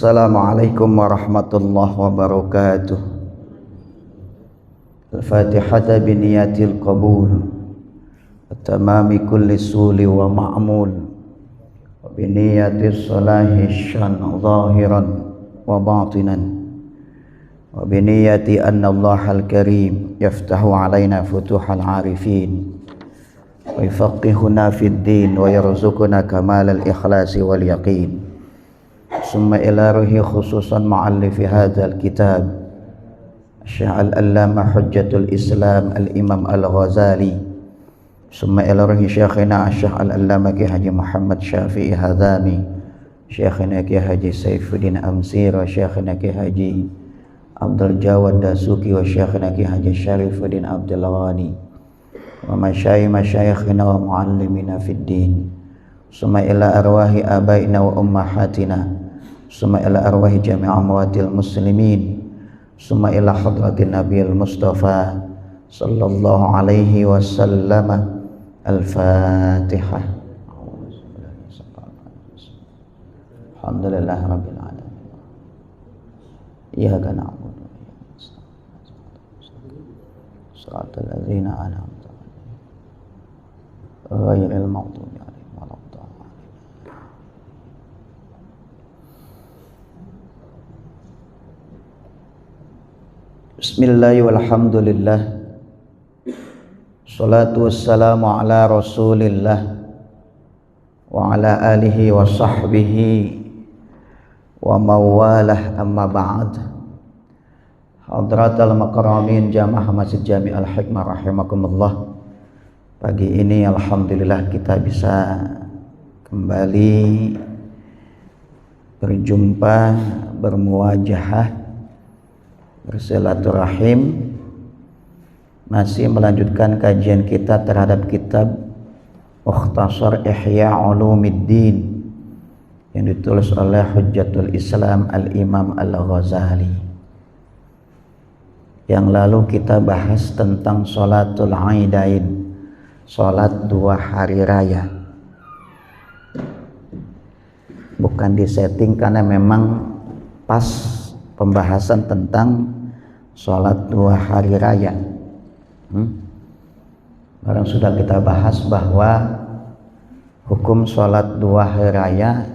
Assalamualaikum warahmatullahi wabarakatuh. Al-Fatihah biniyatil qabul wa tamami kulli suli wa ma'mul wa biniyatis salahi syan zahiran wa batinan wa biniyati anna Allahal karim yaftahu alaina futuhal arifin wa yufaqihuna fid din wa yarzuquna kamalal ikhlasi wal yaqin. Summa ila ruhi khususan mu'allifi hadzal kitab Syekh al-Allamah Hujjatul Islam al-Imam al-Ghazali. Summa ila ruhi Syekhina Syekh al-Allamah Ki Haji Muhammad Syafi'i Hadzami, Syekhina Ki Haji Saifuddin Amsir, wa Syekhina Ki Haji Abdul Jawad Dasuki, wa Syekhina Ki Haji Syarifuddin Abdul Ghani, wa masyayikhina wa muallimina fid din. Summa ila arwahi abaina wa ummahatina, summa ila arwahi jami' amwatil muslimin, summa ila hadratin nabiyil mustafa sallallahu alaihi wasallam. Al-Fatihah. Alhamdulillah rabbil alamin. Iyyaka na'budu wa iyyaka nasta'in. Shiratal ladzina an'amta 'alaihim ghairil maghdubi 'alaihim. Bismillahirrahmanirrahim. Walhamdulillah. Salatu wassalamu ala Rasulillah wa ala alihi wa sahbihi wa mawalah, amma ba'd. Hadratal makramin jamaah Masjid Jami' Al-Hikmah rahimakumullah. Pagi ini alhamdulillah kita bisa kembali berjumpa, bermuwajahah, bersilaturahim, masih melanjutkan kajian kita terhadap kitab Mukhtasar Ihya Ulumiddin yang ditulis oleh Hujjatul Islam al-Imam al-Ghazali. Yang lalu kita bahas tentang sholatul aidain, sholat dua hari raya. Bukan disetting karena memang pas pembahasan tentang sholat dua hari raya. Barang sudah kita bahas bahwa hukum sholat dua hari raya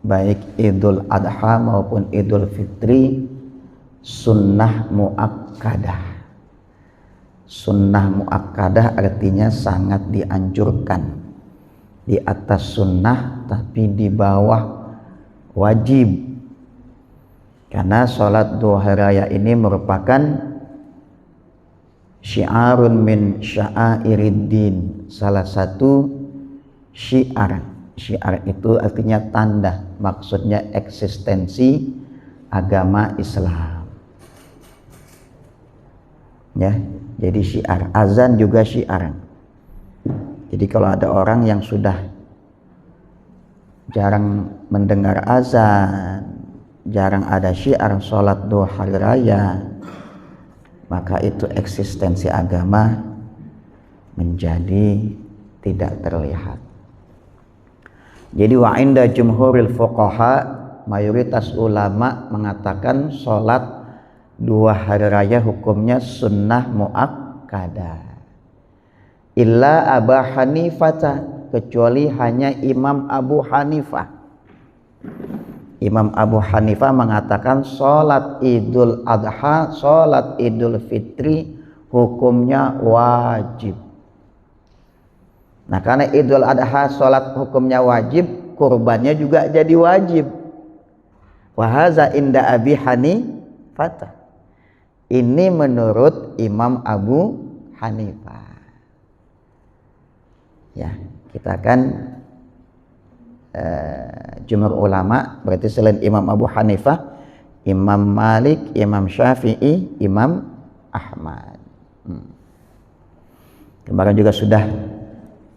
baik Idul Adha maupun Idul Fitri sunnah muakkadah. Sunnah muakkadah artinya sangat dianjurkan, di atas sunnah tapi di bawah wajib. Karena sholat duha raya ini merupakan syiarun min sya'airiddin, salah satu syiar. Syiar itu artinya tanda, maksudnya eksistensi agama Islam. Ya, jadi syiar. Azan juga syiar. Jadi kalau ada orang yang sudah jarang mendengar azan, jarang ada syiar sholat duha hari raya, maka itu eksistensi agama menjadi tidak terlihat. Jadi wa inda jumhuril fuqaha, mayoritas ulama mengatakan sholat dua hari raya hukumnya sunnah muakkadah. Illa Abu Hanifah, kecuali hanya Imam Abu Hanifah. Imam Abu Hanifah mengatakan sholat Idul Adha, sholat Idul Fitri hukumnya wajib. Nah, karena Idul Adha sholat hukumnya wajib, kurbannya juga jadi wajib. Wa haza inda Abi Hanifah. Ini menurut Imam Abu Hanifah. Ya, kita kan jumhur ulama, berarti selain Imam Abu Hanifah, Imam Malik, Imam Syafi'i, Imam Ahmad. Kemarin juga sudah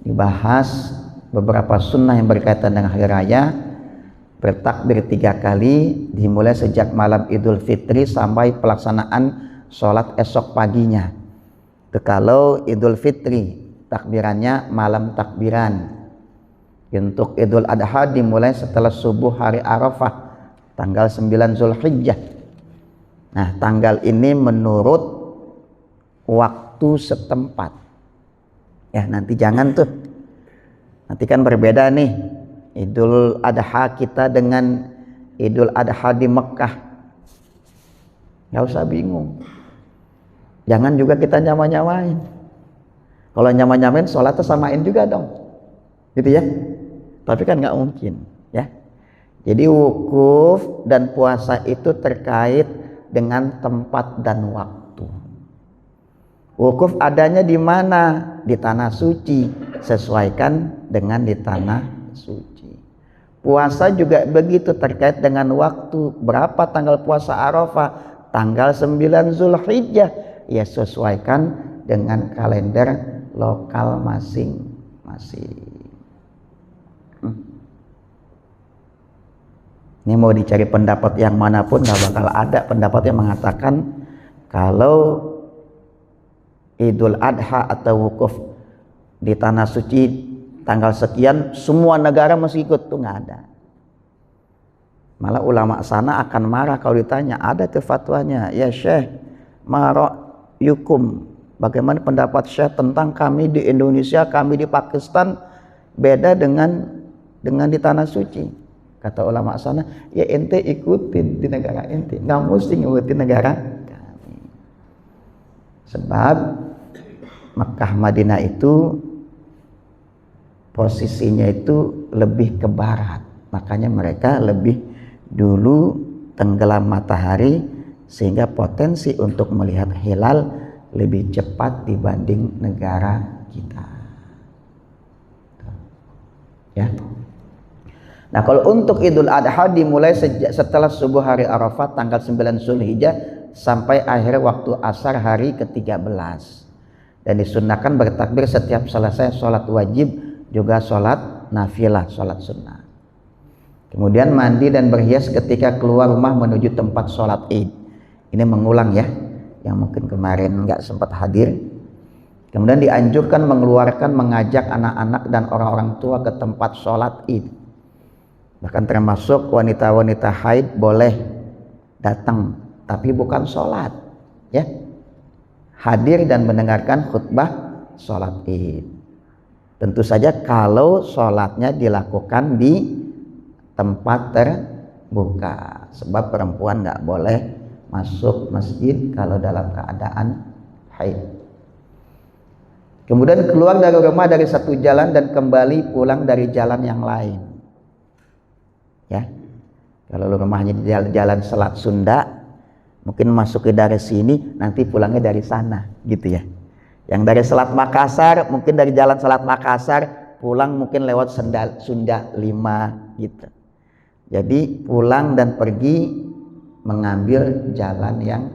dibahas beberapa sunnah yang berkaitan dengan hari raya. Bertakbir 3 kali dimulai sejak malam Idul Fitri sampai pelaksanaan sholat esok paginya. Itu kalau Idul Fitri takbirannya malam takbiran. Untuk Idul Adha dimulai setelah subuh hari Arafah, tanggal 9 Zulhijjah. Nah, tanggal ini menurut waktu setempat. Ya, nanti jangan tuh. Nanti kan berbeda nih. Idul Adha kita dengan Idul Adha di Mekah. Nggak usah bingung. Jangan juga kita nyama-nyamain. Kalau nyama-nyamain sholatnya samain juga dong. Gitu ya. Tapi kan nggak mungkin. Ya. Jadi wukuf dan puasa itu terkait dengan tempat dan waktu. Wukuf adanya di mana? Di tanah suci. Sesuaikan dengan di tanah suci. Puasa juga begitu, terkait dengan waktu. Berapa tanggal puasa Arafah? Tanggal 9 Zulhijjah. Ya, sesuaikan dengan kalender lokal masing-masing. Ini mau dicari pendapat yang manapun gak bakal ada pendapat yang mengatakan kalau Idul Adha atau wukuf di tanah suci tanggal sekian semua negara mesti ikut, tuh nggak ada. Malah ulama sana akan marah kalau ditanya, ada tuh fatwanya, ya Syekh, yukum, bagaimana pendapat Syekh tentang kami di Indonesia, kami di Pakistan beda dengan di tanah suci. Kata ulama sana, ya ente ikutin di negara ente, nggak mesti ngikutin negara kami. Sebab Makkah Madinah itu posisinya itu lebih ke barat, makanya mereka lebih dulu tenggelam matahari sehingga potensi untuk melihat hilal lebih cepat dibanding negara kita. Ya. Nah, kalau untuk Idul Adha dimulai setelah subuh hari Arafah tanggal 9 Zulhijjah sampai akhir waktu asar hari ke-13. Dan disunnahkan bertakbir setiap selesai sholat wajib, juga sholat nafilah, sholat sunnah. Kemudian mandi dan berhias ketika keluar rumah menuju tempat sholat id. Ini mengulang ya, yang mungkin kemarin nggak sempat hadir. Kemudian dianjurkan mengajak anak-anak dan orang-orang tua ke tempat sholat id. Bahkan termasuk wanita-wanita haid boleh datang, tapi bukan sholat, ya. Hadir dan mendengarkan khutbah sholat id. Tentu saja kalau sholatnya dilakukan di tempat terbuka, sebab perempuan nggak boleh masuk masjid kalau dalam keadaan haid. Kemudian keluar dari rumah dari satu jalan dan kembali pulang dari jalan yang lain. Ya, kalau rumahnya di jalan Selat Sunda, mungkin masuknya dari sini, nanti pulangnya dari sana, gitu ya. Yang dari Selat Makassar, mungkin dari jalan Selat Makassar, pulang mungkin lewat Sunda 5, gitu. Jadi pulang dan pergi mengambil jalan yang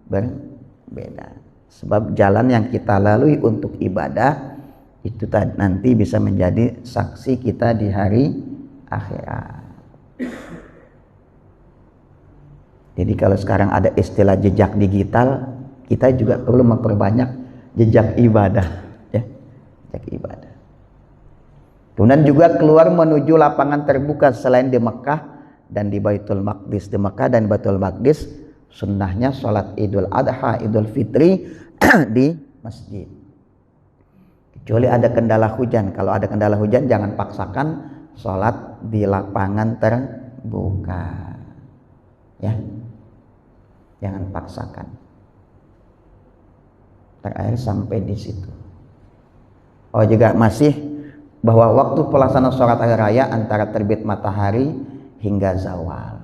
berbeda. Sebab jalan yang kita lalui untuk ibadah, itu nanti bisa menjadi saksi kita di hari akhirat. Jadi kalau sekarang ada istilah jejak digital, kita juga perlu memperbanyak jejak ibadah, ya, jejak ibadah. Kemudian juga keluar menuju lapangan terbuka selain di Mekah dan di Baitul Maqdis. Di Mekah dan Baitul Maqdis sunnahnya sholat Idul Adha, Idul Fitri di masjid. Kecuali ada kendala hujan. Kalau ada kendala hujan jangan paksakan sholat di lapangan terbuka, ya. Jangan paksakan. Terakhir sampai di situ. Oh, juga masih bahwa waktu pelaksanaan sholat hari raya antara terbit matahari hingga zawal.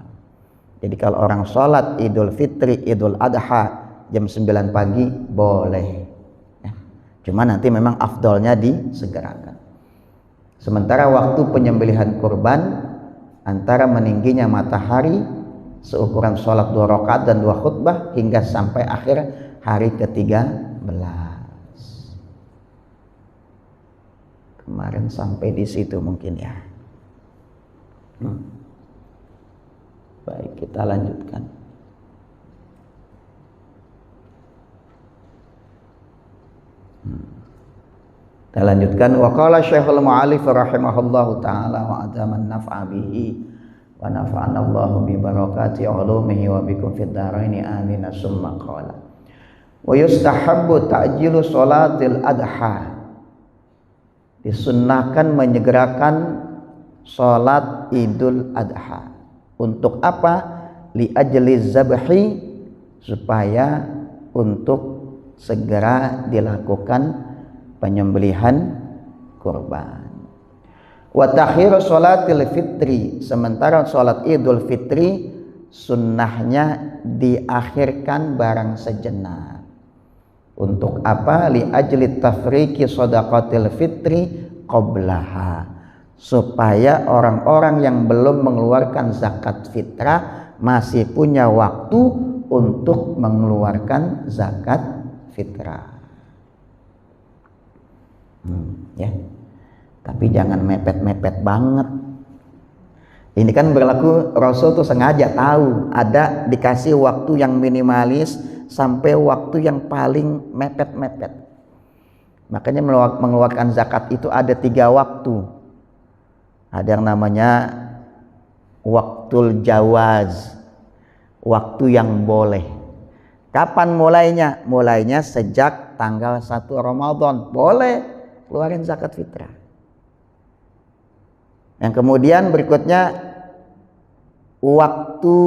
Jadi kalau orang sholat Idul Fitri, Idul Adha jam 9 pagi boleh, ya. Cuma nanti memang afdolnya disegerakan. Sementara waktu penyembelihan kurban antara meningginya matahari seukuran sholat 2 rakaat dan 2 khutbah hingga sampai akhir hari ke-13. Kemarin sampai di situ mungkin ya. Baik, kita lanjutkan. Kita lanjutkan. Wa qala Syekhul Mu'allif rahimahullahu taala wa adaman naf'a bihi wa nafa'ana Allahu bi barakati ulumihi wa bikum fid dharaini amin. Summa qala wa yustahabbu ta'jilu sholatil adha, disunnahkan menyegerakan sholat Idul Adha. Untuk apa? Li ajli zabhi, supaya untuk segera dilakukan penyembelihan kurban. Wa takhiru sholatil fitri, sementara sholat Idul Fitri sunnahnya diakhirkan barang sejenak. Untuk apa? Li ajli tafriqi shadaqatil fitri qablaha, supaya orang-orang yang belum mengeluarkan zakat fitrah masih punya waktu untuk mengeluarkan zakat fitrah. Ya. Tapi jangan mepet-mepet banget. Ini kan berlaku, Rasul tuh sengaja tahu ada dikasih waktu yang minimalis sampai waktu yang paling mepet-mepet. Makanya mengeluarkan zakat itu ada 3 waktu. Ada yang namanya waktul jawaz, waktu yang boleh. Kapan mulainya? Mulainya sejak tanggal 1 Ramadan boleh keluarin zakat fitrah. Yang kemudian berikutnya waktu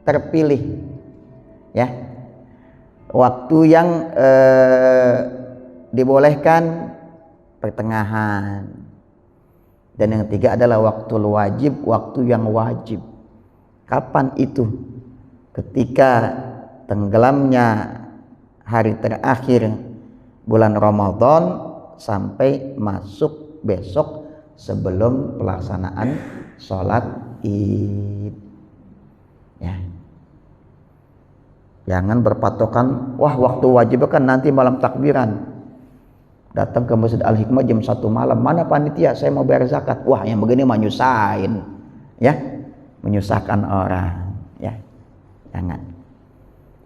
terpilih, ya, waktu yang dibolehkan pertengahan. Dan yang ketiga adalah waktu wajib, waktu yang wajib. Kapan itu? Ketika tenggelamnya hari terakhir bulan Ramadan sampai masuk besok sebelum pelaksanaan sholat Id. Ya. Jangan berpatokan, wah waktu wajib kan nanti malam takbiran. Datang ke Masjid Al-Hikmah jam 1 malam, mana panitia, saya mau bayar zakat. Wah yang begini mah nyusahin, ya, menyusahkan orang, ya. Jangan.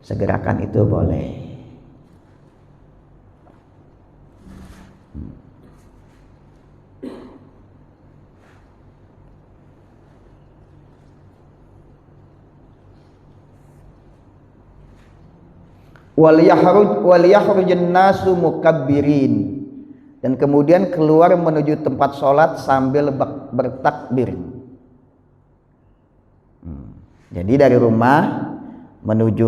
Segerakan itu boleh. Wal yakhrujun nasu mukabbirin, dan kemudian keluar menuju tempat sholat sambil bertakbir. Jadi dari rumah menuju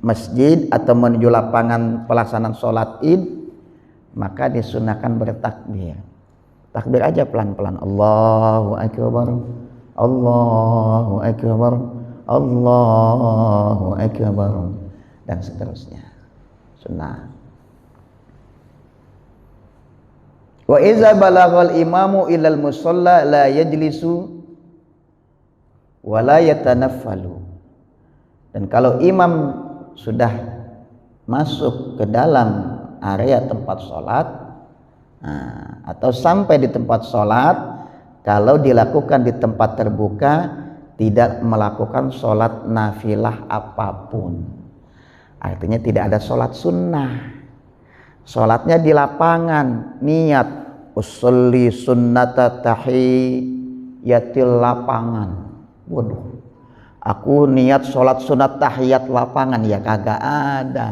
masjid atau menuju lapangan pelaksanaan sholat Id, maka disunahkan bertakbir. Takbir aja pelan-pelan. Allahu akbar, Allahu akbar, Allahu akbar, dan seterusnya. Sunnah. Wa iza balaghal imamu ilal musalla la yajlisu wa la yatanaffalu. Dan kalau imam sudah masuk ke dalam area tempat sholat, atau sampai di tempat sholat, kalau dilakukan di tempat terbuka tidak melakukan sholat nafilah apapun, artinya tidak ada sholat sunnah. Sholatnya di lapangan, niat usolli sunnata tahiyatil lapangan. Waduh, aku niat sholat sunat tahiyat lapangan, ya kagak ada.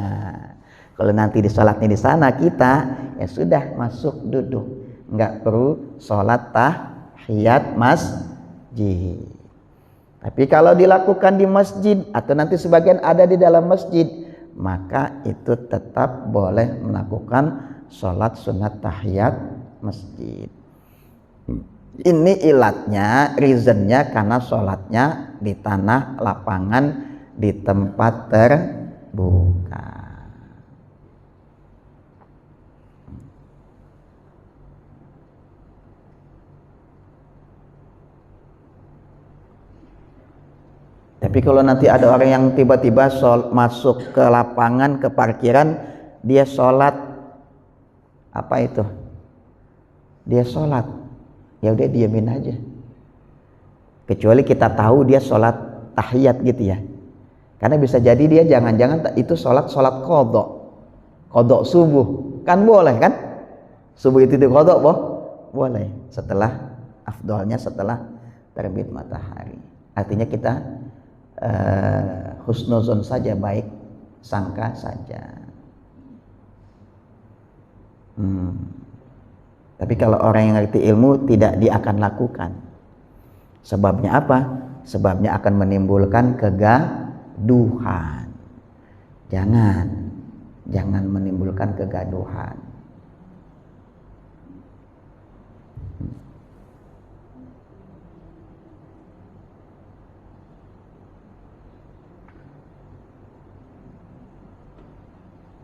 Kalau nanti di sholatnya di sana kita, ya sudah masuk duduk, nggak perlu sholat tahiyat masjid. Tapi kalau dilakukan di masjid atau nanti sebagian ada di dalam masjid, maka itu tetap boleh melakukan sholat sunat tahiyat masjid. Ini ilatnya, reasonnya karena sholatnya di tanah lapangan, di tempat terbuka. Tapi kalau nanti ada orang yang tiba-tiba masuk ke lapangan, ke parkiran, dia sholat, apa itu? Dia sholat, ya udah diamin aja. Kecuali kita tahu dia sholat tahiyat gitu ya. Karena bisa jadi dia jangan-jangan itu sholat kodok subuh, kan boleh kan? Subuh itu di kodok boleh. Setelah afdolnya setelah terbit matahari. Artinya kita husnuzon saja, baik sangka saja. Tapi kalau orang yang ngerti ilmu tidak dia akan lakukan. Sebabnya apa? Sebabnya akan menimbulkan kegaduhan. Jangan menimbulkan kegaduhan.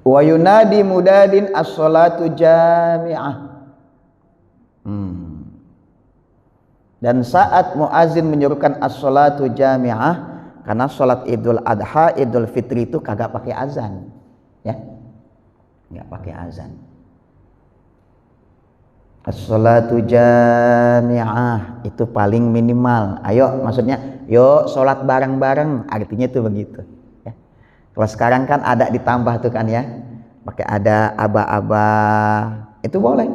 Wa yunadi mudadin as-salatu jami'ah. Dan saat muazin menyerukan as-salatu jami'ah, karena salat Idul Adha, Idul Fitri itu kagak pakai azan, ya, nggak pakai azan. As-salatu jami'ah itu paling minimal. Ayo, maksudnya, yuk sholat bareng-bareng, artinya itu begitu. Ya. Kalau sekarang kan ada ditambah tuh kan ya, pakai ada aba-aba, itu boleh,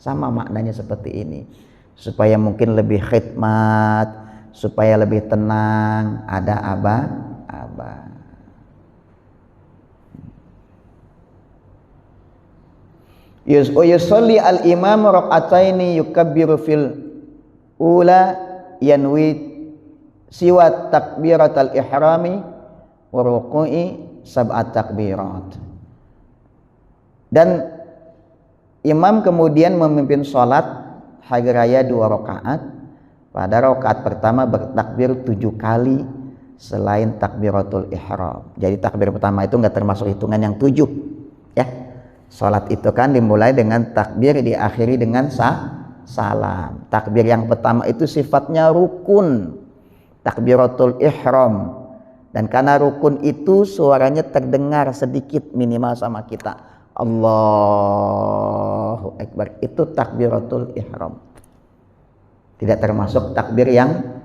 sama maknanya seperti ini. Supaya mungkin lebih khidmat, supaya lebih tenang, ada aba-aba. Yusolli al-imam raq'ataini yukabbiru fil ula yanwi siwa takbiratal ihrami wa ruku'i sab'at takbirat. Dan imam kemudian memimpin sholat hari raya 2 rakaat. Pada rakaat pertama bertakbir 7 kali selain takbiratul ihram. Jadi takbir pertama itu enggak termasuk hitungan yang 7, ya. Salat itu kan dimulai dengan takbir, diakhiri dengan salam. Takbir yang pertama itu sifatnya rukun, takbiratul ihram. Dan karena rukun itu suaranya terdengar sedikit minimal sama kita. Allahu Akbar, itu takbiratul ihram. Tidak termasuk takbir yang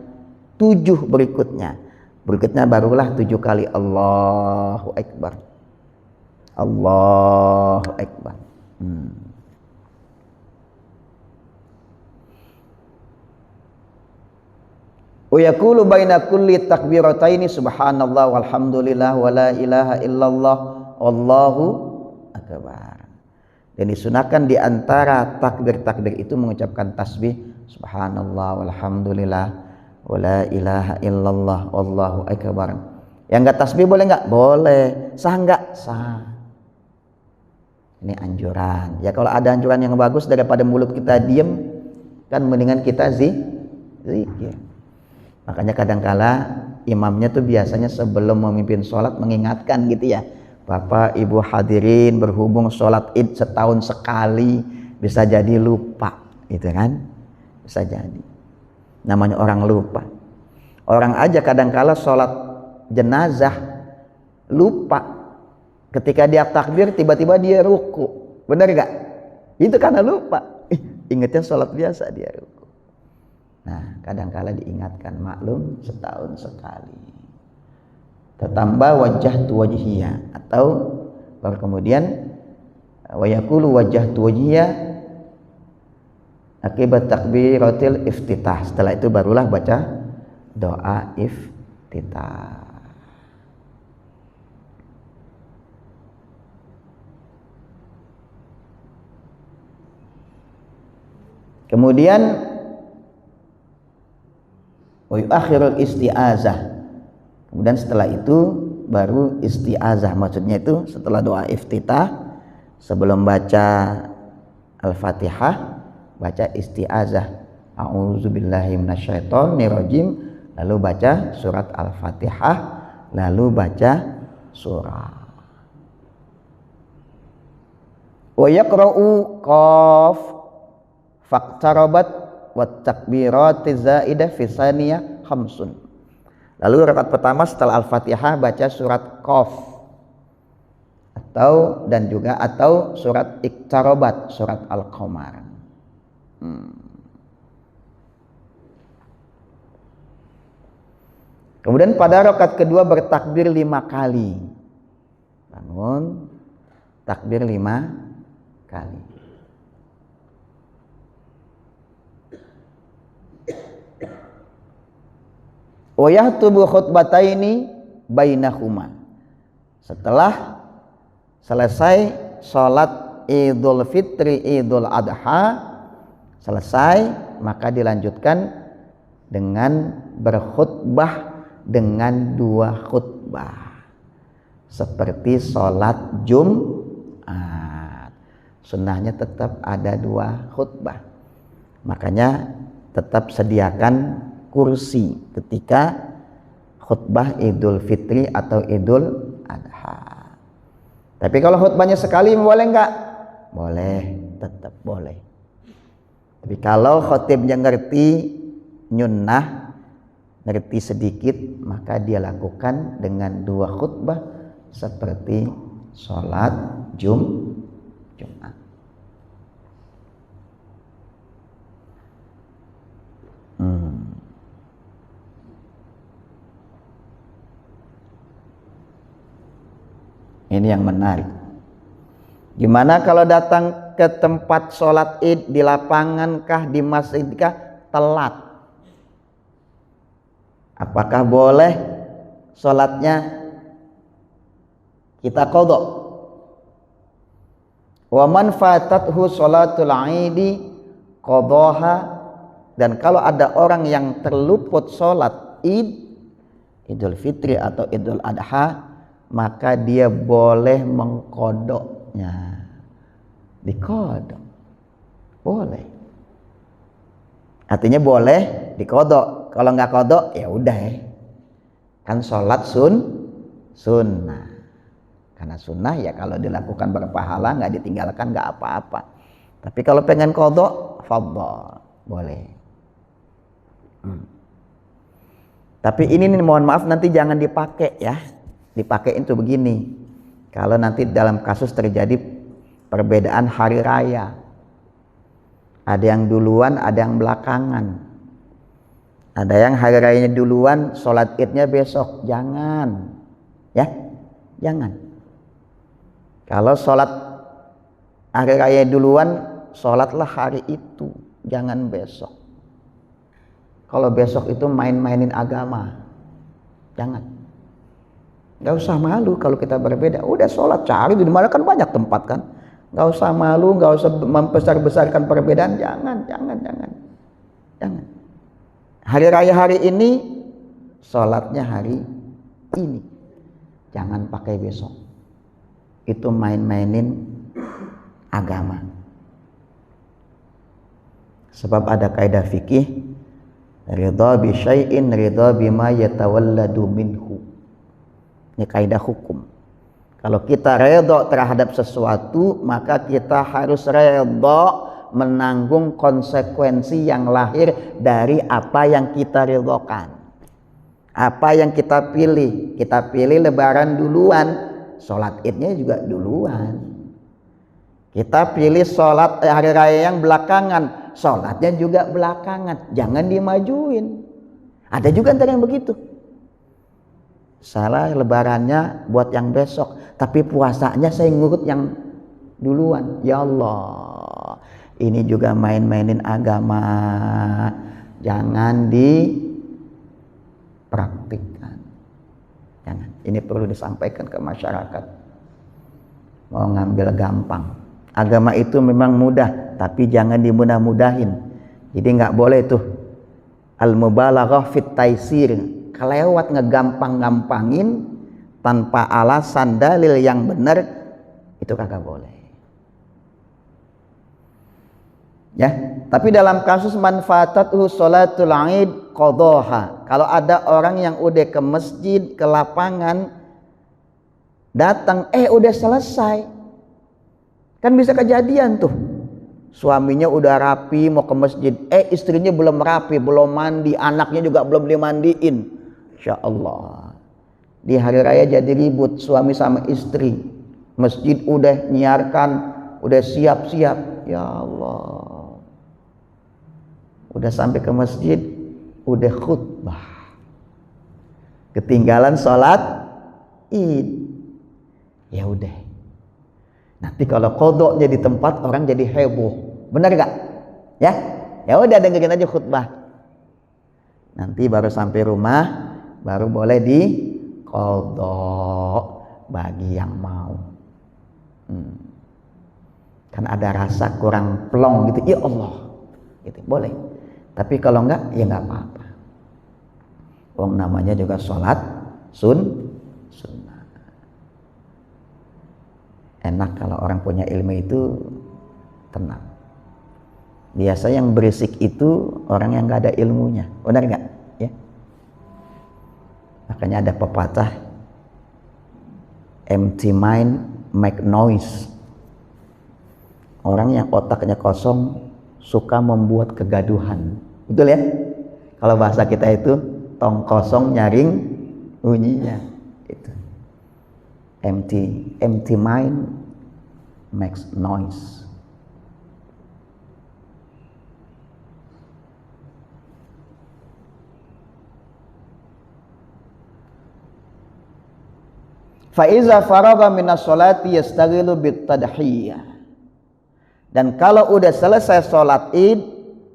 7 berikutnya. Berikutnya barulah 7 kali Allahu Akbar. Allahu Akbar. Wa yaqulu baina kulli takbirataini subhanallah walhamdulillah wa la ilaha illallah wallahu akbar. Dan disunahkan di antara takbir-takbir itu mengucapkan tasbih subhanallah walhamdulillah wa la ilaha illallah wallahu akbar. Yang enggak tasbih boleh enggak? Boleh. Sah enggak? Sah. Ini anjuran. Ya kalau ada anjuran yang bagus daripada mulut kita diem, kan mendingan kita zikir. Makanya kadangkala imamnya tuh biasanya sebelum memimpin sholat mengingatkan gitu ya. Bapak Ibu hadirin, berhubung sholat id setahun sekali, bisa jadi lupa, gitu kan? Bisa jadi. Namanya orang lupa. Orang aja kadangkala sholat jenazah lupa. Ketika dia takbir, tiba-tiba dia ruku. Benar gak? Itu karena lupa. Ingatnya sholat biasa dia ruku. Nah, kadangkala diingatkan, maklum setahun sekali. Tetambah wajah tu wajhiyah, atau baru kemudian wa yaqulu wajah tu wajhiyah akibat takbiratil iftitah. Setelah itu barulah baca doa iftitah. Kemudian wa akhirul isti'azah. Kemudian setelah itu baru isti'azah. Maksudnya itu setelah doa iftitah, sebelum baca Al-Fatihah, baca isti'azah. A'udzubillahi minasyaitonirrajim, lalu baca surat Al-Fatihah, lalu baca surah. Wa yaqra'u qaf faqtarabat wat takbirati zaidah fi saniyah khamsun. Lalu rakaat pertama setelah Al-Fatihah baca surat Qaf atau surat Iqtarabat, surat Al-Qamar. Kemudian pada rakaat kedua bertakbir 5 kali. Bangun, takbir 5 kali. Wa yahtubu khutbataini bainahuma. Setelah selesai sholat Idul Fitri, Idul Adha selesai, maka dilanjutkan dengan berkhutbah dengan 2 khutbah seperti sholat Jumat. Sunnahnya tetap ada 2 khutbah, makanya tetap sediakan kursi ketika khutbah Idul Fitri atau Idul Adha. Tapi kalau khutbahnya sekali boleh enggak? Boleh, tetap boleh. Tapi kalau khotibnya ngerti nyunnah, ngerti sedikit, maka dia lakukan dengan 2 khutbah seperti sholat Jumat. Ini yang menarik. Gimana kalau datang ke tempat sholat id di lapangan kah, di masjid kah, telat? Apakah boleh sholatnya kita qadha? Wa man fatathu sholatul idi qadhaha. Dan kalau ada orang yang terluput sholat id, Idul Fitri atau Idul Adha, maka dia boleh mengkodoknya. Dikodok boleh, artinya boleh dikodok. Kalau nggak kodok ya udah kan sholat sunnah. Karena sunnah ya kalau dilakukan berpahala, nggak ditinggalkan nggak apa-apa. Tapi kalau pengen kodok, fadhol, boleh. Tapi ini nih, mohon maaf nanti jangan dipakai ya. Dipakai itu begini, kalau nanti dalam kasus terjadi perbedaan hari raya, ada yang duluan, ada yang belakangan, ada yang hari rayanya duluan, sholat idnya besok, jangan ya, jangan. Kalau sholat hari raya duluan, sholatlah hari itu, jangan besok. Kalau besok itu main-mainin agama, jangan. Gak usah malu kalau kita berbeda. Udah sholat, cari di mana kan banyak tempat kan. Gak usah malu, gak usah membesar-besarkan perbedaan. Jangan. Hari raya hari ini, sholatnya hari ini. Jangan pakai besok. Itu main-mainin agama. Sebab ada kaidah fikih, ridha bi syai'in ridha bima yatawalladu minhu. Ini kaidah hukum. Kalau kita redha terhadap sesuatu, maka kita harus redha menanggung konsekuensi yang lahir dari apa yang kita ridhokan. Apa yang kita pilih. Kita pilih lebaran duluan, sholat idnya juga duluan. Kita pilih sholat hari raya yang belakangan, sholatnya juga belakangan. Jangan dimajuin. Ada juga antara yang begitu. Salah lebarannya buat yang besok, tapi puasanya saya ngurut yang duluan. Ya Allah, ini juga main-mainin agama. Jangan dipraktikkan. Jangan. Ini perlu disampaikan ke masyarakat. Mau ngambil gampang. Agama itu memang mudah, tapi jangan dimudah-mudahin. Jadi nggak boleh tuh al-mubalaghah fit taisir. Kelewat ngegampang-gampangin tanpa alasan dalil yang benar, itu kagak boleh. Ya, tapi dalam kasus manfaatatuhu sholatul id qadhaha. Kalau ada orang yang udah ke masjid, ke lapangan, datang, udah selesai. Kan bisa kejadian tuh. Suaminya udah rapi mau ke masjid, istrinya belum rapi, belum mandi, anaknya juga belum dimandiin. Insya Allah di hari raya jadi ribut suami sama istri. Masjid udah nyiarkan, udah siap-siap. Ya Allah, udah sampai ke masjid, udah khutbah, ketinggalan sholat id. Ya udah, nanti kalau kodoknya di tempat orang jadi heboh, benar gak? Ya udah dengerin aja khutbah. Nanti baru sampai rumah baru boleh diqadha bagi yang mau. Kan ada rasa kurang plong gitu, ya Allah, gitu boleh. Tapi kalau enggak, ya enggak apa-apa. Wong namanya juga sholat sunnah. Enak kalau orang punya ilmu itu tenang. Biasa yang berisik itu orang yang enggak ada ilmunya, benar enggak? Ya. Makanya ada pepatah, empty mind make noise. Orang yang otaknya kosong suka membuat kegaduhan. Betul ya? Kalau bahasa kita itu tong kosong nyaring bunyinya. Itu. Empty mind makes noise. Fa iza faragha minas sholati yastaghilu bit tadhiyah. Dan kalau udah selesai sholat id,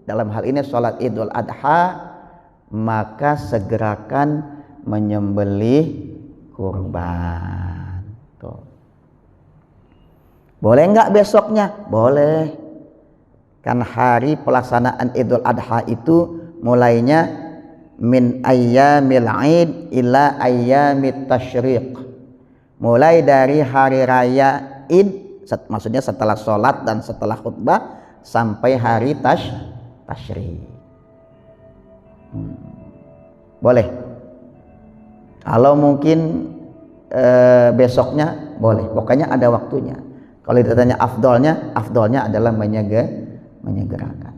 dalam hal ini sholat idul adha, maka segerakan menyembelih kurban. Tuh. Boleh nggak besoknya? Boleh. Kan hari pelaksanaan idul adha itu mulainya min ayyamil id ila ayyamit tasyriq. Mulai dari hari raya id, maksudnya setelah sholat dan setelah khutbah sampai hari tasyrik. Boleh. Kalau mungkin besoknya boleh. Pokoknya ada waktunya. Kalau ditanya afdolnya adalah menyegerakan.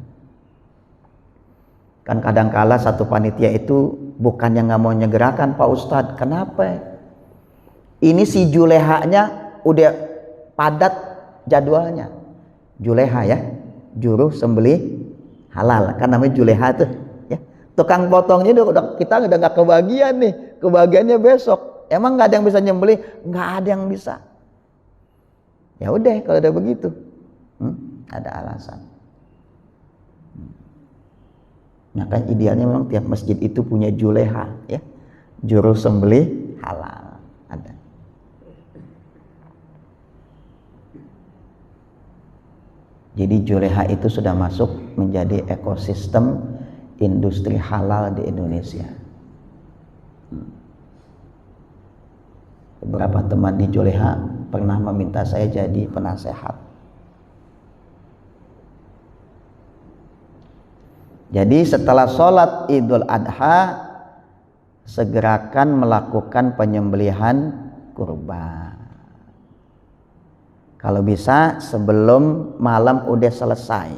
Kan kadangkala satu panitia itu bukannya nggak mau menyegerakan, Pak Ustadz. Kenapa? Ini si julehanya udah padat jadwalnya. Juleha ya, juru sembelih halal, kan namanya juleha tuh ya. Tukang potongnya kita udah nggak kebagian nih, kebagiannya besok. Emang nggak ada yang bisa nyembelih? Nggak ada yang bisa. Ya udah kalau udah begitu, ada alasan. Maka idealnya memang tiap masjid itu punya juleha ya, juru sembelih halal ada. Jadi juleha itu sudah masuk menjadi ekosistem industri halal di Indonesia. Beberapa teman di juleha pernah meminta saya jadi penasehat. Jadi setelah sholat idul adha, segerakan melakukan penyembelihan kurban. Kalau bisa sebelum malam udah selesai.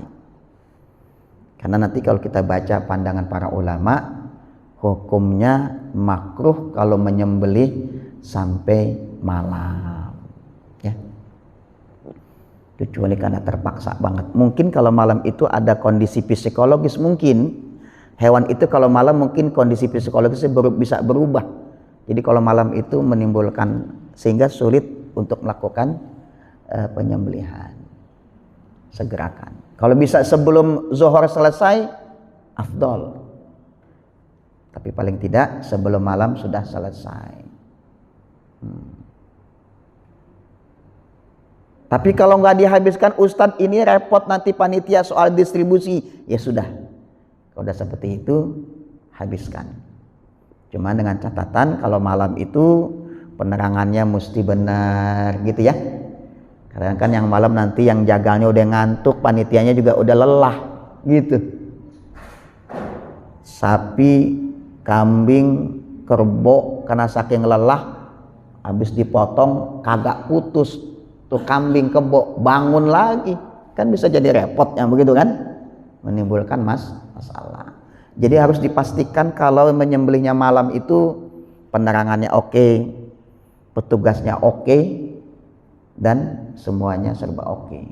Karena nanti kalau kita baca pandangan para ulama, hukumnya makruh kalau menyembelih sampai malam. Ya. Kecuali karena terpaksa banget. Mungkin kalau malam itu ada kondisi psikologis, mungkin hewan itu kalau malam mungkin kondisi psikologisnya bisa berubah. Jadi kalau malam itu menimbulkan sehingga sulit untuk melakukan penyembelihan. Segerakan. Kalau bisa sebelum zuhur selesai, afdol. Tapi paling tidak sebelum malam sudah selesai. Tapi kalau nggak dihabiskan, Ustadz ini repot nanti panitia soal distribusi. Ya sudah, kalau udah seperti itu habiskan. Cuma dengan catatan kalau malam itu penerangannya mesti benar gitu ya. Karena kan yang malam nanti yang jaganya udah ngantuk, panitianya juga udah lelah gitu. Sapi, kambing, kerbau karena saking lelah habis dipotong kagak putus tuh kambing kebo, bangun lagi kan bisa jadi repot yang begitu kan, menimbulkan masalah. Jadi harus dipastikan kalau menyembelihnya malam itu penerangannya oke, petugasnya oke, dan semuanya serba oke.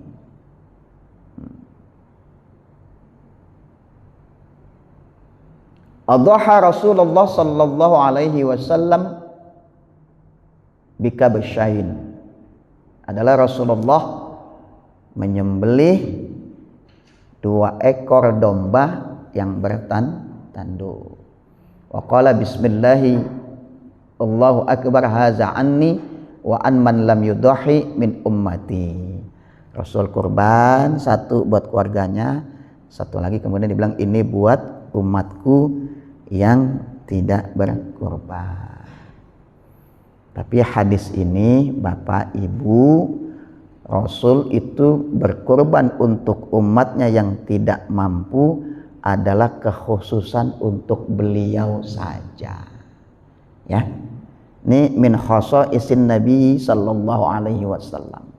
Adhaha Rasulullah sallallahu alaihi wasallam bikabsyain. Adalah Rasulullah menyembelih 2 ekor domba yang bertanduk. Wa qala bismillahi Allahu akbar haza anni wa an man lam yudahi min ummati. Rasul kurban satu buat keluarganya, satu lagi kemudian dibilang ini buat umatku yang tidak berkurban. Tapi hadis ini Bapak Ibu, Rasul itu berkurban untuk umatnya yang tidak mampu adalah kekhususan untuk beliau saja. Ya. Ini min khosaisin Nabi sallallahu alaihi wasallam.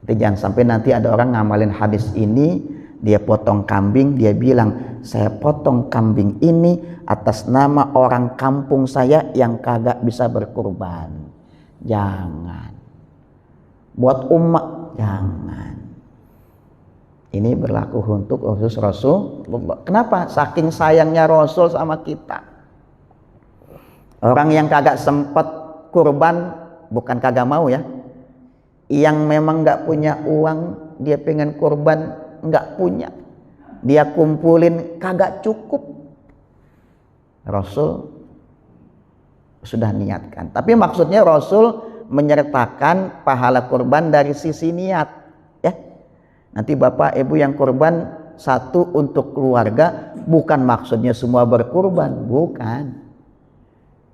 Jadi jangan sampai nanti ada orang ngamalin hadis ini, dia potong kambing, dia bilang, "Saya potong kambing ini atas nama orang kampung saya yang kagak bisa berkurban." Jangan. Buat umat jangan. Ini berlaku untuk khusus Rasulullah. Kenapa? Saking sayangnya Rasul sama kita. Orang yang kagak sempat kurban, bukan kagak mau ya. Yang memang gak punya uang, dia pengen kurban, gak punya. Dia kumpulin, kagak cukup. Rasul sudah niatkan. Tapi maksudnya Rasul menyertakan pahala kurban dari sisi niat. Ya. Nanti Bapak Ibu yang kurban satu untuk keluarga, bukan maksudnya semua berkurban, bukan.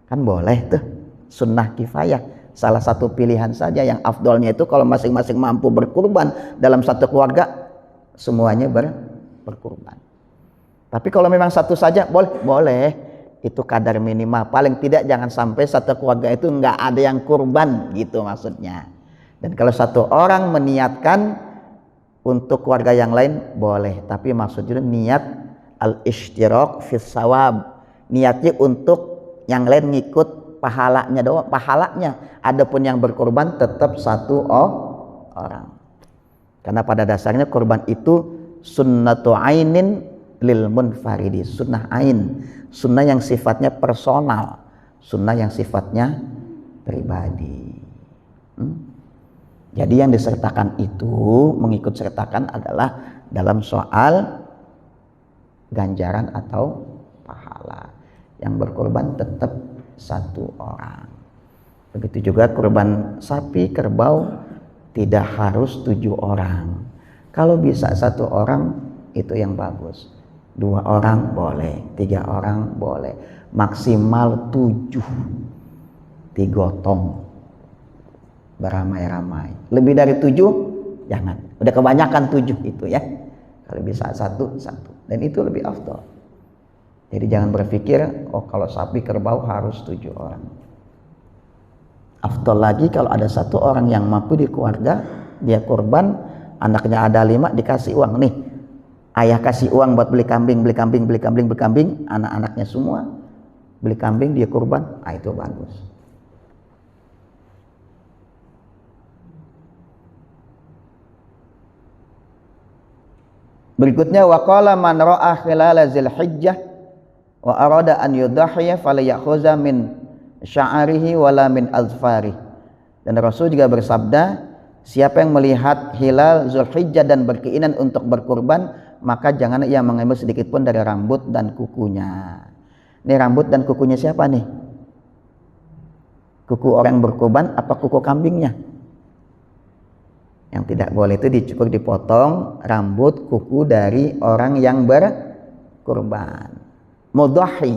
Kan boleh tuh, sunnah kifayah. Salah satu pilihan saja yang afdolnya itu kalau masing-masing mampu berkurban dalam satu keluarga, semuanya berkurban. Tapi kalau memang satu saja boleh. Itu kadar minimal. Paling tidak jangan sampai satu keluarga itu nggak ada yang kurban gitu maksudnya. Dan kalau satu orang meniatkan untuk keluarga yang lain boleh. Tapi maksudnya niat al-ishtirak fis sawab. Niatnya untuk yang lain ngikut pahalanya doang, pahalanya. Adapun yang berkorban tetap satu orang. Karena pada dasarnya korban itu sunnatu ainin lil munfaridi, sunnah ain, sunnah yang sifatnya personal, sunnah yang sifatnya pribadi. Jadi yang disertakan itu, mengikut sertakan adalah dalam soal ganjaran atau pahala. Yang berkorban tetap satu orang. Begitu juga kurban sapi, kerbau tidak harus 7 orang. Kalau bisa 1 orang itu yang bagus. 2 orang boleh, 3 orang boleh, maksimal 7 digotong beramai-ramai. Lebih dari 7 jangan. Udah kebanyakan 7 itu ya. Kalau bisa satu. Dan itu lebih afdal. Jadi jangan berpikir, oh kalau sapi kerbau harus 7 orang. Afdal lagi kalau ada 1 orang yang mampu di keluarga, dia kurban, anaknya ada 5, dikasih uang nih. Ayah kasih uang buat beli kambing, anak-anaknya semua beli kambing, dia kurban, itu bagus. Berikutnya waqala man ra'a khilala Dzulhijjah wa arada an yudahhiya falyakhuza min sya'arihi wala min azfarih. Dan Rasul juga bersabda, siapa yang melihat hilal Dzulhijjah dan berkeinginan untuk berkurban, maka jangan ia mengambil sedikit pun dari rambut dan kukunya. Ini rambut dan kukunya siapa nih? Kuku orang berkurban apa kuku kambingnya? Yang tidak boleh itu dicukur, dipotong rambut kuku dari orang yang berkurban. Mudhahi.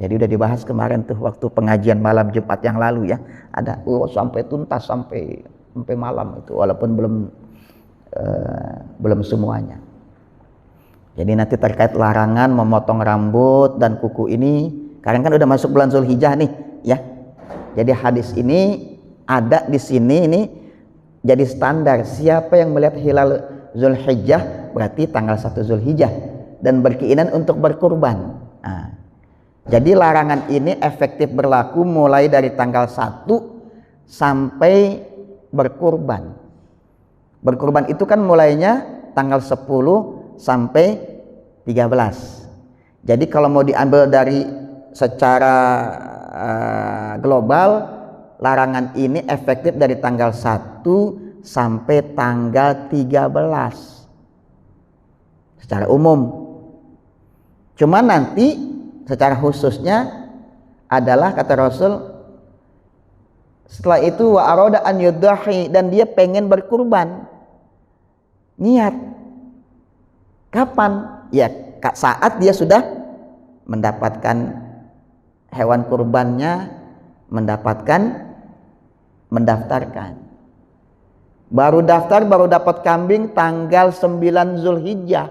Jadi udah dibahas kemarin tuh waktu pengajian malam Jumat yang lalu ya. Ada sampai tuntas sampai malam itu, walaupun belum semuanya. Jadi nanti terkait larangan memotong rambut dan kuku ini, karena kan udah masuk bulan Dzulhijjah nih ya. Jadi hadis ini ada di sini, ini jadi standar. Siapa yang melihat hilal Dzulhijjah berarti tanggal 1 Dzulhijjah dan berkeinginan untuk berkurban. Jadi larangan ini efektif berlaku mulai dari tanggal 1 sampai berkurban. Berkurban itu kan mulainya tanggal 10 sampai 13. Jadi kalau mau diambil dari secara global, larangan ini efektif dari tanggal 1 sampai tanggal 13 secara umum. Cuma nanti secara khususnya adalah kata Rasul, setelah itu wa arada an yudahi, dan dia pengen berkurban. Niat kapan? Ya saat dia sudah mendapatkan hewan kurbannya, mendaftarkan. Baru daftar, baru dapat kambing tanggal 9 Zulhijjah.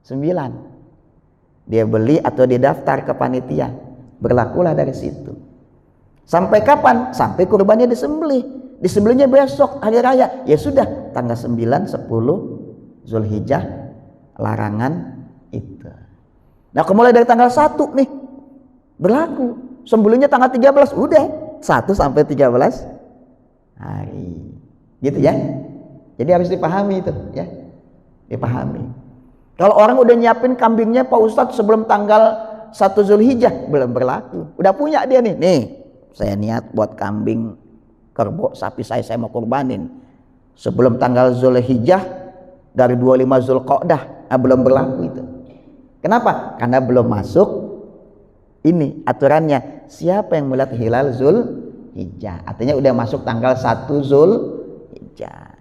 9. Dia beli atau dia daftar ke panitia. Berlakulah dari situ. Sampai kapan? Sampai kurbannya disembelih. Disembelihnya besok hari raya. Ya sudah, tanggal 9, 10 Zulhijjah larangan itu. Nah, mulai dari tanggal 1 nih berlaku. Sembelihnya tanggal 13, udah 1 sampai 13 hari. Gitu ya. Jadi harus dipahami itu ya. Dipahami. Kalau orang udah nyiapin kambingnya Pak Ustadz sebelum tanggal 1 Zulhijjah, belum berlaku. Udah punya dia nih. Nih, saya niat buat kambing kerbau sapi saya mau kurbanin sebelum tanggal Zulhijjah dari 25 Zulqa'dah. Belum berlaku itu. Kenapa? Karena belum masuk ini aturannya. Siapa yang melihat hilal Zulhijjah? Artinya udah masuk tanggal 1 Zulhijjah.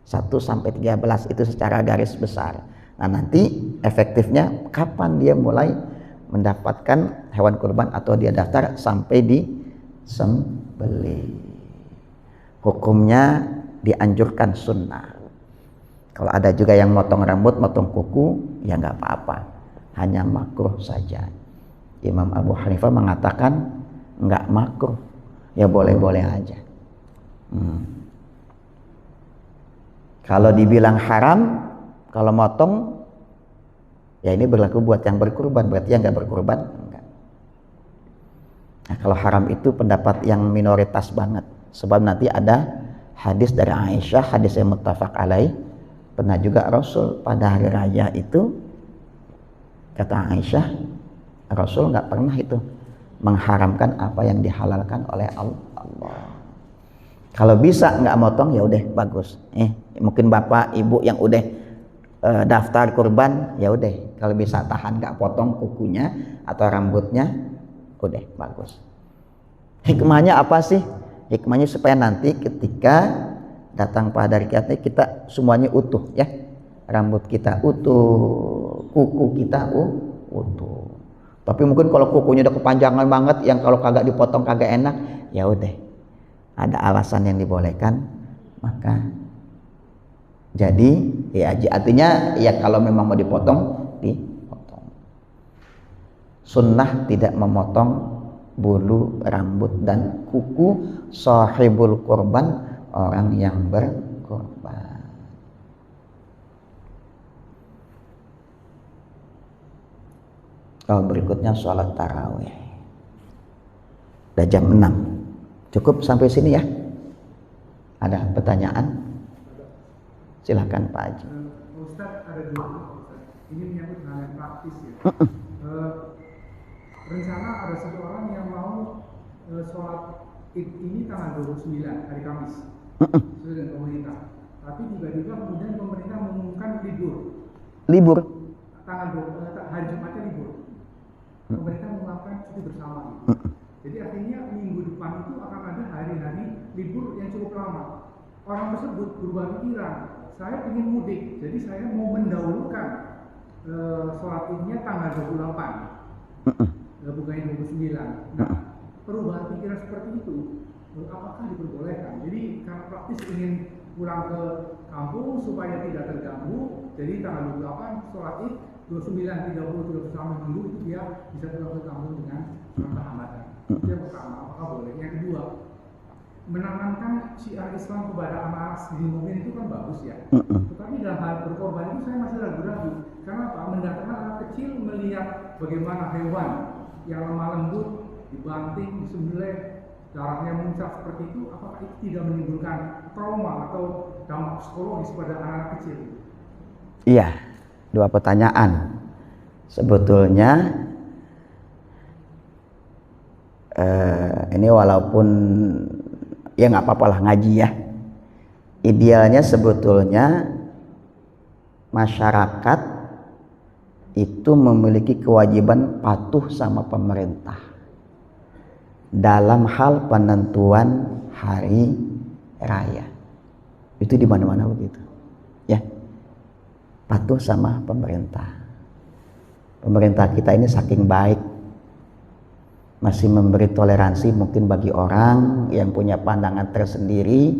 1 sampai 13 itu secara garis besar. Nah, nanti efektifnya kapan dia mulai mendapatkan hewan kurban atau dia daftar sampai disembelih. Hukumnya dianjurkan sunnah. Kalau ada juga yang motong rambut, motong kuku, ya nggak apa-apa, hanya makruh saja. Imam Abu Hanifah mengatakan nggak makruh, ya boleh-boleh aja. Kalau dibilang haram, kalau motong, ya ini berlaku buat yang berkurban, berarti yang nggak berkurban enggak. Nah, kalau haram itu pendapat yang minoritas banget, sebab nanti ada hadis dari Aisyah, hadis yang muttafaq alaih. Pernah juga Rasul pada hari raya itu, kata Aisyah, Rasul nggak pernah itu mengharamkan apa yang dihalalkan oleh Allah. Kalau bisa nggak motong, ya udah bagus. Mungkin bapak ibu yang udah daftar kurban, ya udah kalau bisa tahan nggak potong kukunya atau rambutnya, udah bagus. Hikmahnya apa sih? Hikmahnya supaya nanti ketika datang pada hari kiamat kita semuanya utuh ya, rambut kita utuh, kuku kita utuh. Tapi mungkin kalau kukunya udah kepanjangan banget, yang kalau kagak dipotong kagak enak, ya udah ada alasan yang dibolehkan, maka jadi ya artinya ya kalau memang mau dipotong, dipotong. Sunnah tidak memotong bulu, rambut dan kuku sahibul kurban, orang yang berkorban. Berikutnya sholat tarawih. Udah jam 6. Cukup sampai sini ya. Ada pertanyaan? Silahkan Pak Haji. Ustaz, ada dua Ustaz. Ini menyangkut hal yang praktis ya. Rencana ada seseorang yang mau sholat Id ini tanggal 29 hari Kamis sesuai dengan pemerintah. Tapi tiba-tiba kemudian pemerintah mengumumkan libur. Tanggal hari Jumatnya libur. Pemerintah mengumumkan cuti bersama gitu. Jadi artinya minggu depan itu akan ada hari-hari libur yang cukup lama. Orang tersebut berubah pikiran, saya ingin mudik, jadi saya mau mendahulukan sholat Idnya tanggal 28, bukannya 29. Nah, perubahan pikiran seperti itu, apakah diperbolehkan? Jadi karena praktis ingin pulang ke kampung supaya tidak terganggu, jadi tanggal 28 sholat Id, 29, 30 sudah bersama minggu itu dia bisa pulang ke kampung dengan hambatan. Itu yang pertama, apakah boleh? Yang kedua, menanamkan syiar Islam kepada anak-anak di mobil itu kan bagus ya. Tetapi dalam hal berkorban itu saya masih ragu-ragu. Karena apa? Mendatangkan anak kecil melihat bagaimana hewan yang lemah lembut dibanting, disembelih, darahnya muncrat seperti itu, apakah itu tidak menimbulkan trauma atau dampak psikologis pada anak kecil? Iya, dua pertanyaan. Sebetulnya ini walaupun ya nggak apa-apa lah ngaji ya. Idealnya sebetulnya masyarakat itu memiliki kewajiban patuh sama pemerintah dalam hal penentuan hari raya. Itu di mana-mana begitu. Ya. Patuh sama pemerintah. Pemerintah kita ini saking baik, masih memberi toleransi mungkin bagi orang yang punya pandangan tersendiri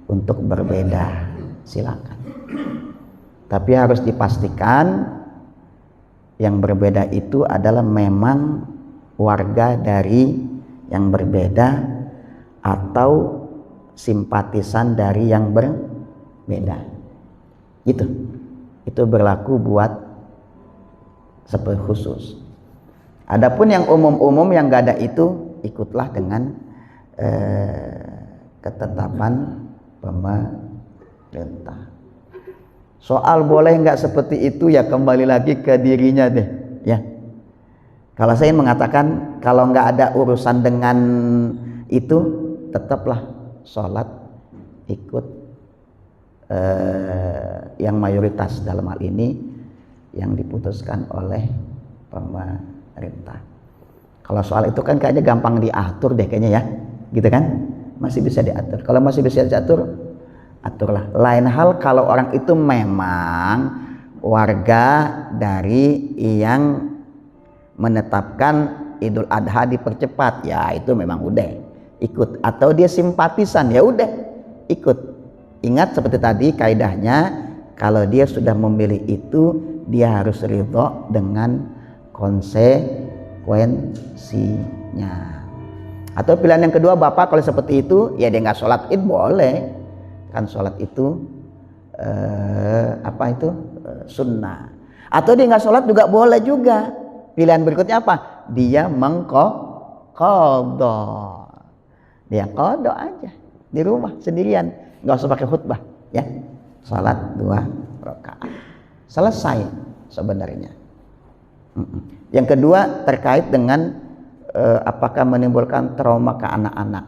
untuk berbeda. Silakan. Tapi harus dipastikan yang berbeda itu adalah memang warga dari yang berbeda atau simpatisan dari yang berbeda. Gitu. Itu berlaku buat seperti khusus. Adapun yang umum-umum yang gak ada itu ikutlah dengan ketetapan pemerintah. Soal boleh nggak seperti itu ya kembali lagi ke dirinya deh, ya. Kalau saya mengatakan kalau nggak ada urusan dengan itu, tetaplah sholat ikut yang mayoritas dalam hal ini yang diputuskan oleh pemerintah. Kalau soal itu kan kayaknya gampang diatur deh kayaknya ya, gitu kan? Masih bisa diatur. Kalau masih bisa diatur, aturlah. Lain hal kalau orang itu memang warga dari yang menetapkan Idul Adha dipercepat, ya itu memang udah ikut. Atau dia simpatisan, ya udah ikut. Ingat seperti tadi kaidahnya, kalau dia sudah memilih itu, dia harus ridho dengan konsekuensinya. Atau pilihan yang kedua, Bapak kalau seperti itu, ya dia nggak sholat id boleh. Kan sholat itu sunnah. Atau dia nggak sholat juga boleh juga. Pilihan berikutnya apa? Dia mengqadha. Dia qadha aja di rumah sendirian, nggak usah pakai khutbah, ya. Sholat 2 rakaat selesai sebenarnya. Yang kedua terkait dengan apakah menimbulkan trauma ke anak-anak.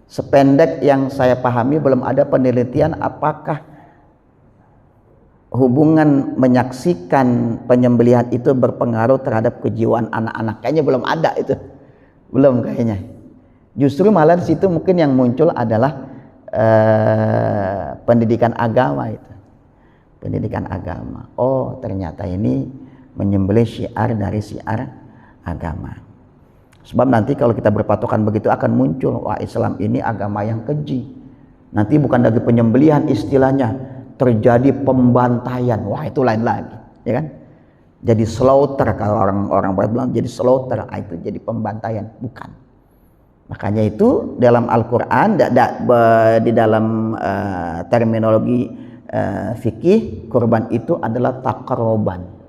Sependek yang saya pahami belum ada penelitian apakah hubungan menyaksikan penyembelihan itu berpengaruh terhadap kejiwaan anak-anak. Kayaknya belum ada itu, belum kayaknya. Justru malah di situ mungkin yang muncul adalah pendidikan agama itu, pendidikan agama. Oh ternyata ini menyembelih syiar dari syiar agama. Sebab nanti kalau kita berpatokan begitu akan muncul, wah Islam ini agama yang keji. Nanti bukan lagi penyembelihan istilahnya, terjadi pembantaian. Wah itu lain lagi, ya kan? Jadi slaughter, kalau orang barat bilang jadi slaughter, itu jadi pembantaian, bukan. Makanya itu dalam Al-Quran, di dalam terminologi fikih, kurban itu adalah taqarruban.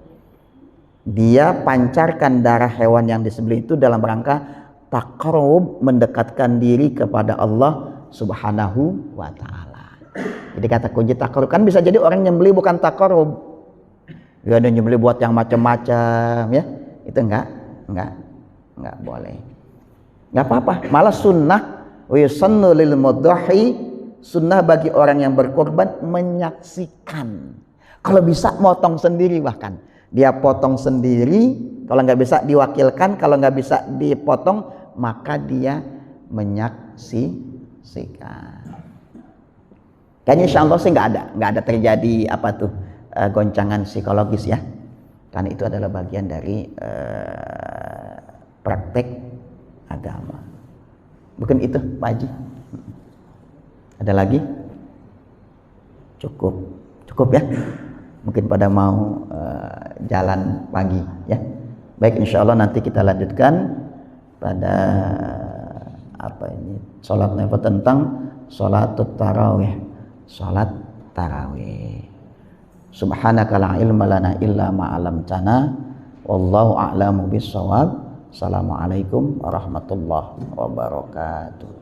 Dia pancarkan darah hewan yang disembelih itu dalam rangka taqarrub, mendekatkan diri kepada Allah Subhanahu wa ta'ala. Jadi kata kunci taqarrub, kan bisa jadi orang nyembelih bukan taqarrub. Ya ada nyembelih buat yang macam-macam, ya. Itu enggak boleh. Enggak apa-apa, malah sunnah wa yusannu lil mudhahi, sunnah bagi orang yang berkorban menyaksikan. Kalau bisa motong sendiri, bahkan dia potong sendiri, kalau nggak bisa diwakilkan, kalau nggak bisa dipotong maka dia menyaksikan. Kayaknya insya Allah sih nggak ada terjadi goncangan psikologis ya, karena itu adalah bagian dari praktek agama. Bukan itu Pak Haji? Ada lagi? Cukup ya. Mungkin pada mau jalan pagi ya. Baik, insya Allah nanti kita lanjutkan pada sholat tentang sholatut tarawih, sholat tarawih. Subhanaka la ilma lana illa ma 'allamtana wallahu a'lamu bis-shawab. Assalamualaikum warahmatullahi wabarakatuh.